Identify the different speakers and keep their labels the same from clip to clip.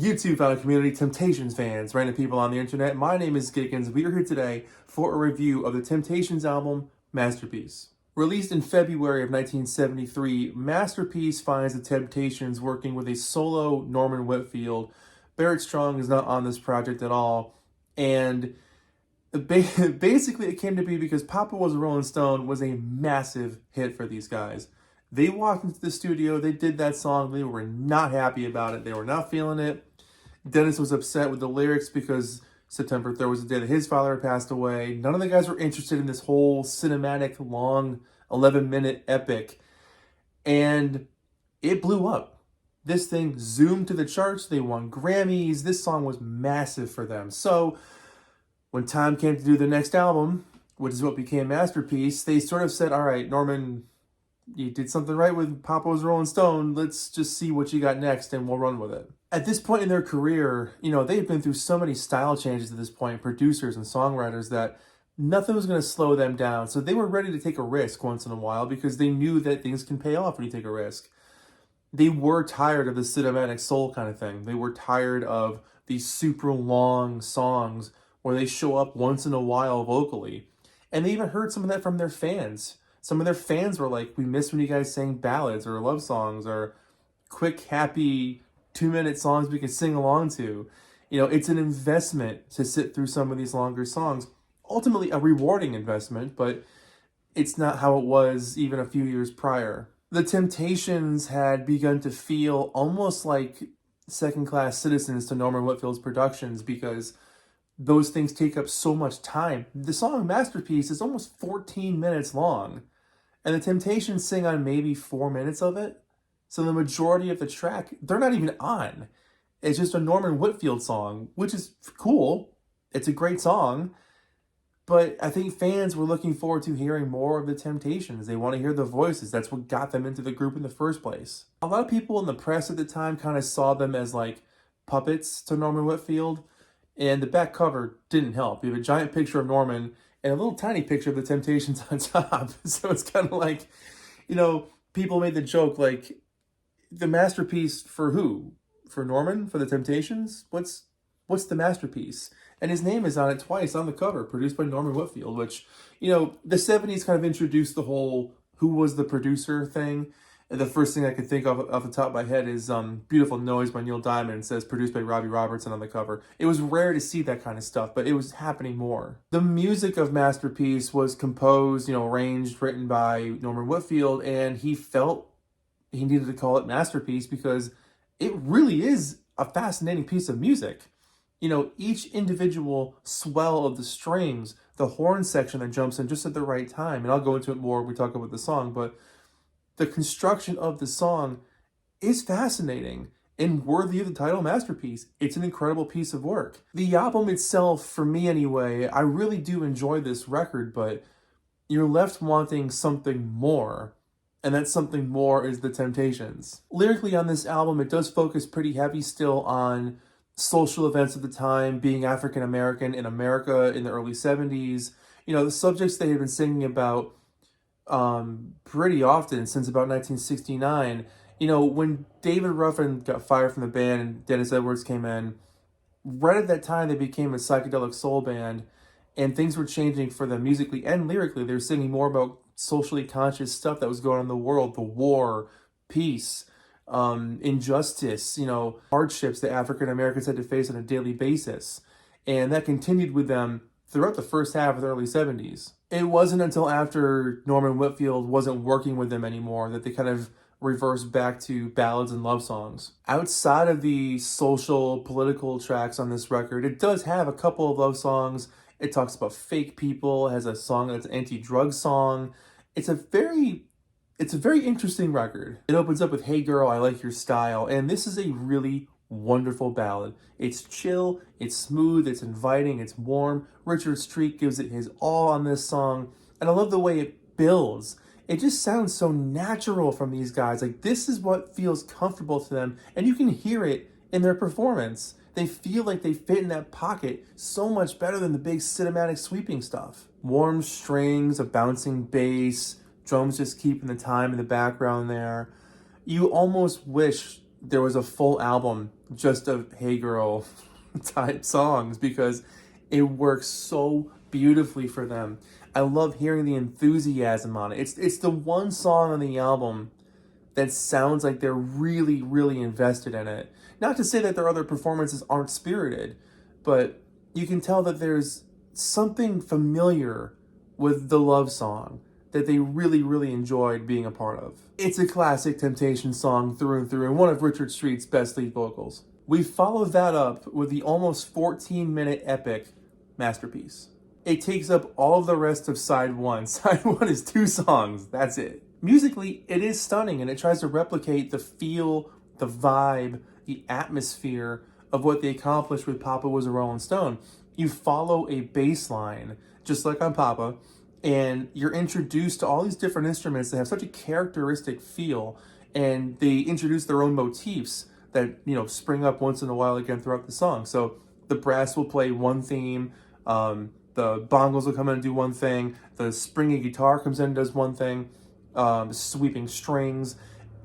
Speaker 1: YouTube fellow community, Temptations fans, random people on the internet. My name is Giggens. We are here today for a review of the Temptations album, Masterpiece. Released in February of 1973, Masterpiece finds the Temptations working with a solo Norman Whitfield. Barrett Strong is not on this project at all, and basically it came to be because Papa Was a Rolling Stone was a massive hit for these guys. They walked into the studio, they did that song, they were not happy about it, they were not feeling it. Dennis was upset with the lyrics because September 3rd was the day that his father had passed away. None of the guys were interested in this whole cinematic, long, 11-minute epic. And it blew up. This thing zoomed to the charts. They won Grammys. This song was massive for them. So when time came to do the next album, which is what became Masterpiece, they sort of said, all right, Norman, you did something right with Papa Was Rolling Stone. Let's just see what you got next and we'll run with it. At this point in their career, they've been through so many style changes at this point, producers and songwriters, that nothing was going to slow them down. So they were ready to take a risk once in a while because they knew that things can pay off when you take a risk. They were tired of the cinematic soul kind of thing. They were tired of these super long songs where they show up once in a while vocally. And they even heard some of that from their fans. Some of their fans were like, we miss when you guys sang ballads or love songs or quick, happy 2-minute songs we can sing along to. It's an investment to sit through some of these longer songs. Ultimately a rewarding investment, but it's not how it was even a few years prior. The Temptations had begun to feel almost like second-class citizens to Norman Whitfield's productions because those things take up so much time. The song Masterpiece is almost 14 minutes long, and the Temptations sing on maybe 4 minutes of it. So the majority of the track, they're not even on. It's just a Norman Whitfield song, which is cool. It's a great song. But I think fans were looking forward to hearing more of the Temptations. They want to hear the voices. That's what got them into the group in the first place. A lot of people in the press at the time kind of saw them as like puppets to Norman Whitfield. And the back cover didn't help. You have a giant picture of Norman and a little tiny picture of the Temptations on top. So it's kind of like, people made the joke like, the masterpiece for who? For Norman? For the Temptations? What's the masterpiece? And his name is on it twice on the cover, produced by Norman Whitfield, which, the 70s kind of introduced the whole who was the producer thing. And the first thing I could think of off the top of my head is Beautiful Noise by Neil Diamond. It says produced by Robbie Robertson on the cover. It was rare to see that kind of stuff, but it was happening more. The music of Masterpiece was composed, arranged, written by Norman Whitfield, and he felt he needed to call it Masterpiece because it really is a fascinating piece of music. Each individual swell of the strings, the horn section that jumps in just at the right time, and I'll go into it more when we talk about the song, but the construction of the song is fascinating and worthy of the title Masterpiece. It's an incredible piece of work. The album itself, for me anyway, I really do enjoy this record, but you're left wanting something more. And that something more is the Temptations. Lyrically on this album, it does focus pretty heavy still on social events of the time, being African American in America in the early 70s. The subjects they had been singing about pretty often since about 1969. When David Ruffin got fired from the band and Dennis Edwards came in, right at that time they became a psychedelic soul band, and things were changing for them musically and lyrically. They were singing more about socially conscious stuff that was going on in the world, the war, peace, injustice, hardships that African Americans had to face on a daily basis. And that continued with them throughout the first half of the early 70s. It wasn't until after Norman Whitfield wasn't working with them anymore that they kind of reversed back to ballads and love songs. Outside of the social, political tracks on this record, it does have a couple of love songs. It talks about fake people. It has a song that's an anti-drug song. It's a very interesting record. It opens up with Hey Girl, I Like Your Style, and this is a really wonderful ballad. It's chill, it's smooth, it's inviting, it's warm. Richard Street gives it his all on this song, and I love the way it builds. It just sounds so natural from these guys. Like, this is what feels comfortable to them, and you can hear it in their performance. They feel like they fit in that pocket so much better than the big cinematic sweeping stuff. Warm strings, a bouncing bass, drums just keeping the time in the background there. You almost wish there was a full album just of Hey Girl type songs because it works so beautifully for them. I love hearing the enthusiasm on it. It's the one song on the album that sounds like they're really, really invested in it. Not to say that their other performances aren't spirited, but you can tell that there's something familiar with the love song that they really, really enjoyed being a part of. It's a classic Temptation song through and through, and one of Richard Street's best lead vocals. We follow that up with the almost 14-minute epic Masterpiece. It takes up all of the rest of side one. Side one is 2 songs, that's it. Musically, it is stunning, and it tries to replicate the feel, the vibe, the atmosphere of what they accomplished with Papa Was a Rolling Stone. You follow a bass line, just like on Papa, and you're introduced to all these different instruments that have such a characteristic feel, and they introduce their own motifs that, spring up once in a while again throughout the song. So the brass will play one theme, the bongos will come in and do one thing, the stringy guitar comes in and does one thing, sweeping strings.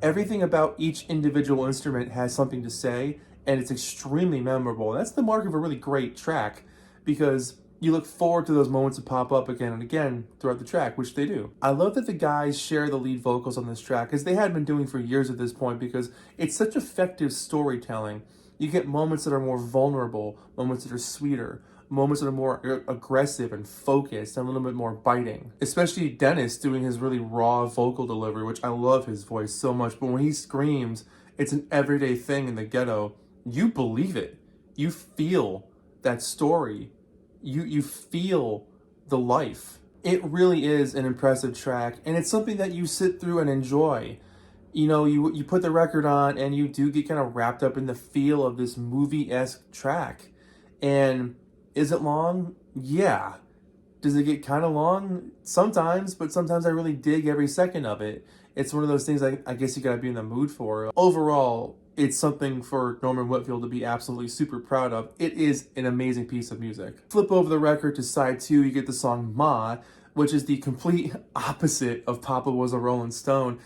Speaker 1: Everything about each individual instrument has something to say, and it's extremely memorable. That's the mark of a really great track, because you look forward to those moments to pop up again and again throughout the track, which they do. I love that the guys share the lead vocals on this track, as they had been doing for years at this point, because it's such effective storytelling. You get moments that are more vulnerable, moments that are sweeter, moments that are more aggressive and focused and a little bit more biting. Especially Dennis doing his really raw vocal delivery, which I love his voice so much. But when he screams, it's an everyday thing in the ghetto. You believe it. You feel that story. You feel the life. It really is an impressive track, and it's something that you sit through and enjoy. You put the record on and you do get kind of wrapped up in the feel of this movie-esque track. And is it long? Yeah. Does it get kind of long? Sometimes, but sometimes I really dig every second of it. It's one of those things I guess you gotta be in the mood for. Overall, it's something for Norman Whitfield to be absolutely super proud of. It is an amazing piece of music. Flip over the record to side 2, you get the song Ma, which is the complete opposite of Papa Was a Rolling Stone.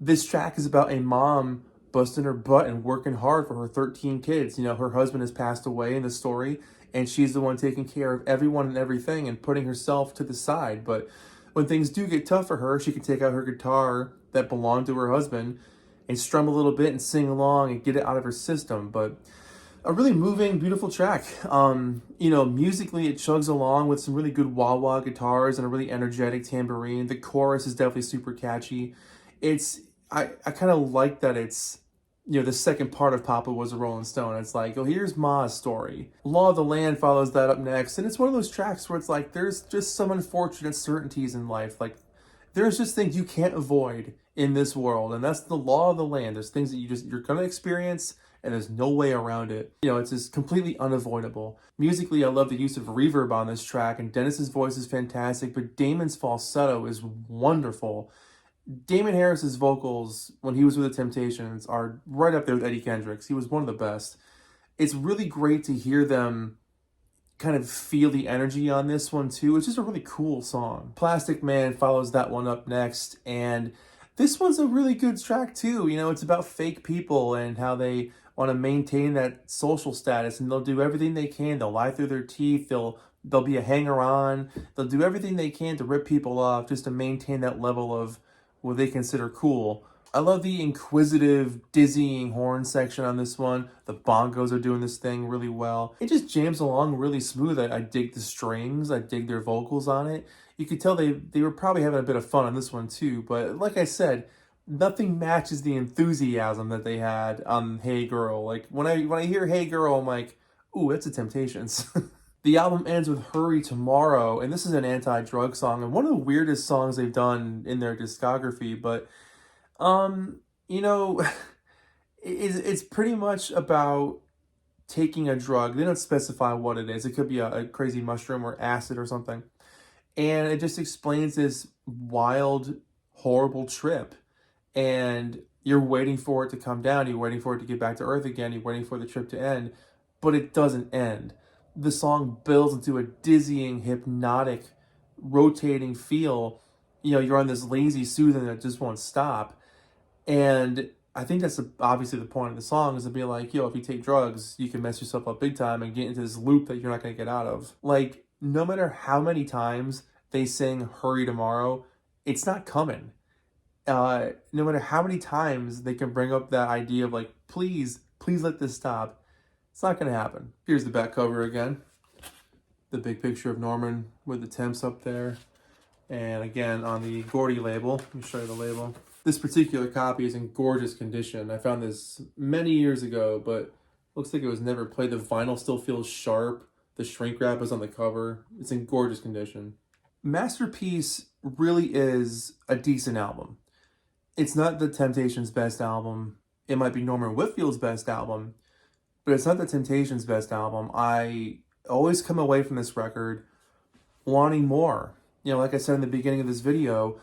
Speaker 1: This track is about a mom busting her butt and working hard for her 13 kids. Her husband has passed away in the story, and she's the one taking care of everyone and everything and putting herself to the side. But when things do get tough for her, she can take out her guitar that belonged to her husband and strum a little bit and sing along and get it out of her system. But a really moving, beautiful track. Musically, it chugs along with some really good wah-wah guitars and a really energetic tambourine. The chorus is definitely super catchy. I kind of like that it's, the second part of Papa Was a Rolling Stone. It's like, oh, here's Ma's story. Law of the Land follows that up next, and it's one of those tracks where it's like, there's just some unfortunate certainties in life. Like, there's just things you can't avoid in this world, and that's the law of the land. There's things that you're gonna experience, and there's no way around it. It's just completely unavoidable. Musically, I love the use of reverb on this track, and Dennis's voice is fantastic, but Damon's falsetto is wonderful. Damon Harris's vocals, when he was with the Temptations, are right up there with Eddie Kendrick's. He was one of the best. It's really great to hear them kind of feel the energy on this one, too. It's just a really cool song. Plastic Man follows that one up next, and this one's a really good track, too. It's about fake people and how they want to maintain that social status, and they'll do everything they can. They'll lie through their teeth. They'll be a hanger-on. They'll do everything they can to rip people off just to maintain that level of what they consider cool. I love the inquisitive, dizzying horn section on this one. The bongos are doing this thing really well. It just jams along really smooth. I dig the strings. I dig their vocals on it. You could tell they were probably having a bit of fun on this one too. But like I said, nothing matches the enthusiasm that they had on Hey Girl. Like when I hear Hey Girl, I'm like, ooh, that's the Temptations. The album ends with Hurry Tomorrow, and this is an anti-drug song, and one of the weirdest songs they've done in their discography, but, it's pretty much about taking a drug. They don't specify what it is. It could be a crazy mushroom or acid or something, and it just explains this wild, horrible trip, and you're waiting for it to come down, you're waiting for it to get back to Earth again, you're waiting for the trip to end, but it doesn't end. The song builds into a dizzying, hypnotic, rotating feel. You're on this lazy soothing that just won't stop. And I think that's obviously the point of the song, is to be like, yo, if you take drugs, you can mess yourself up big time and get into this loop that you're not going to get out of. Like, no matter how many times they sing Hurry Tomorrow, it's not coming. No matter how many times they can bring up that idea of like, please, please let this stop, it's not going to happen. Here's the back cover again. The big picture of Norman with the temps up there. And again, on the Gordy label, let me show you the label. This particular copy is in gorgeous condition. I found this many years ago, but looks like it was never played. The vinyl still feels sharp. The shrink wrap is on the cover. It's in gorgeous condition. Masterpiece really is a decent album. It's not the Temptations' best album. It might be Norman Whitfield's best album, but it's not the Temptations' best album. I always come away from this record wanting more. You know, like I said in the beginning of this video,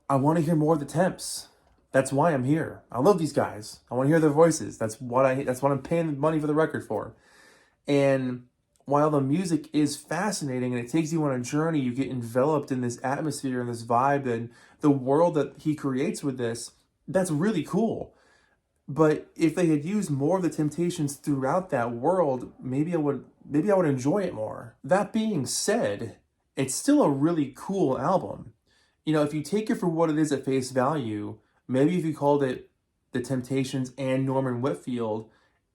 Speaker 1: I want to hear more of the Temps. That's why I'm here. I love these guys. I want to hear their voices. That's what I'm paying money for the record for. And while the music is fascinating and it takes you on a journey, you get enveloped in this atmosphere and this vibe and the world that he creates with this, that's really cool. But if they had used more of the Temptations throughout that world, maybe I would enjoy it more. That being said, it's still a really cool album. You know, if you take it for what it is at face value, maybe if you called it The Temptations and Norman Whitfield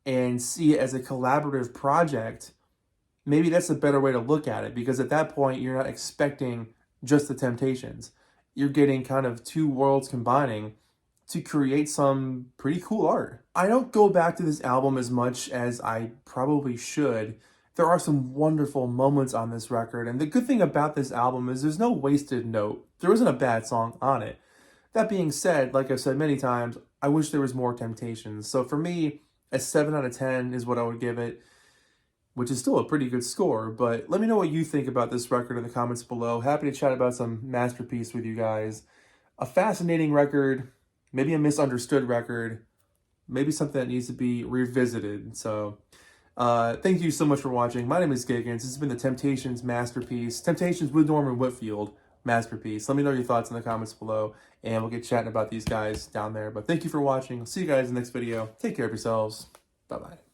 Speaker 1: and see it as a collaborative project, maybe that's a better way to look at it, because at that point, you're not expecting just the Temptations. You're getting kind of two worlds combining to create some pretty cool art. I don't go back to this album as much as I probably should. There are some wonderful moments on this record, and the good thing about this album is there's no wasted note. There isn't a bad song on it. That being said, like I've said many times, I wish there was more Temptations. So for me, a 7 out of 10 is what I would give it, which is still a pretty good score. But let me know what you think about this record in the comments below. Happy to chat about some Masterpiece with you guys. A fascinating record, maybe a misunderstood record, maybe something that needs to be revisited. So thank you so much for watching. My name is Giggens. This has been the Temptations Masterpiece. Temptations with Norman Whitfield Masterpiece. Let me know your thoughts in the comments below, and we'll get chatting about these guys down there. But thank you for watching. I'll see you guys in the next video. Take care of yourselves. Bye-bye.